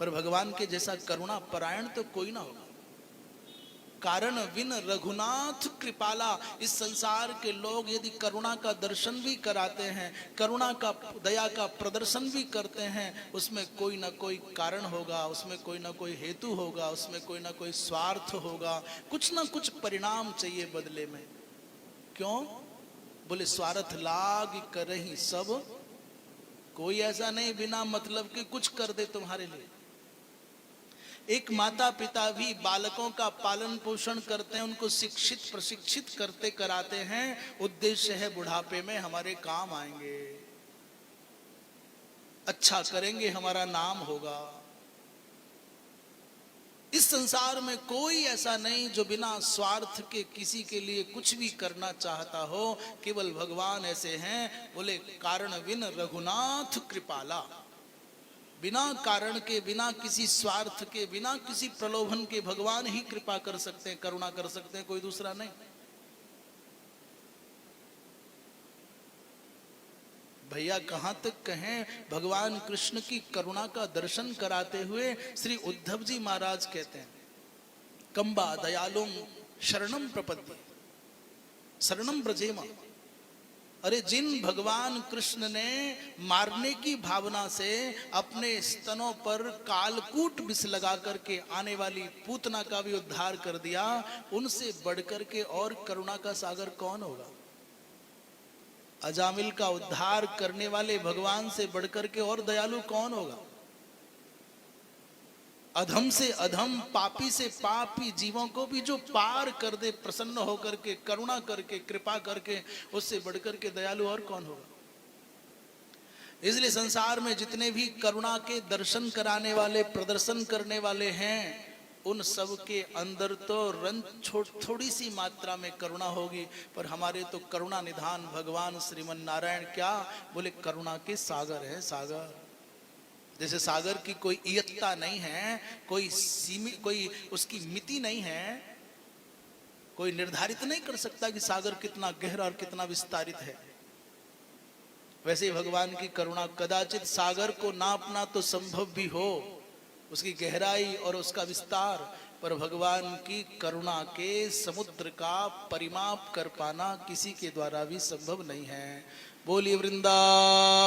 पर भगवान के जैसा करुणा परायण तो कोई ना होगा। कारण विन रघुनाथ कृपाला। इस संसार के लोग यदि करुणा का दर्शन भी कराते हैं, करुणा का दया का प्रदर्शन भी करते हैं, उसमें कोई ना कोई कारण होगा, उसमें कोई ना कोई हेतु होगा, उसमें कोई ना कोई स्वार्थ होगा, कुछ ना कुछ परिणाम चाहिए बदले में। क्यों? बोले स्वार्थ लाग करहि सब, कोई ऐसा नहीं बिना मतलब के कुछ कर दे तुम्हारे लिए। एक माता पिता भी बालकों का पालन पोषण करते हैं, उनको शिक्षित प्रशिक्षित करते कराते हैं, उद्देश्य है बुढ़ापे में हमारे काम आएंगे, अच्छा करेंगे, हमारा नाम होगा। इस संसार में कोई ऐसा नहीं जो बिना स्वार्थ के किसी के लिए कुछ भी करना चाहता हो। केवल भगवान ऐसे हैं। बोले कारण विन रघुनाथ कृपाला। बिना कारण के, बिना किसी स्वार्थ के, बिना किसी प्रलोभन के भगवान ही कृपा कर सकते हैं, करुणा कर सकते हैं, कोई दूसरा नहीं। भैया कहां तक कहें, भगवान कृष्ण की करुणा का दर्शन कराते हुए श्री उद्धव जी महाराज कहते हैं, कंबा दयालुम शरणम प्रपद्ये शरणम ब्रजेम। अरे जिन भगवान कृष्ण ने मारने की भावना से अपने स्तनों पर कालकूट विष लगा करके आने वाली पूतना का भी उद्धार कर दिया, उनसे बढ़कर के और करुणा का सागर कौन होगा? अजामिल का उद्धार करने वाले भगवान से बढ़कर के और दयालु कौन होगा? अधम से अधम, पापी से पापी जीवों को भी जो पार कर दे प्रसन्न होकर के, करुणा करके, कृपा करके, उससे बढ़कर के दयालु और कौन होगा? इसलिए संसार में जितने भी करुणा के दर्शन कराने वाले, प्रदर्शन करने वाले हैं, उन सब के अंदर तो थोड़ी सी मात्रा में करुणा होगी, पर हमारे तो करुणा निधान भगवान श्रीमन नारायण क्या बोले, करुणा के सागर है, सागर। जैसे सागर की कोई इयत्ता नहीं है, कोई सीमित, कोई उसकी मिति नहीं है, कोई निर्धारित नहीं कर सकता कि सागर कितना गहरा और कितना विस्तारित है। वैसे ही भगवान की करुणा, कदाचित सागर को नापना तो संभव भी हो, उसकी गहराई और उसका विस्तार, पर भगवान की करुणा के समुद्र का परिमाप कर पाना किसी के द्वारा भी संभव नहीं है। बोलिए वृंदा।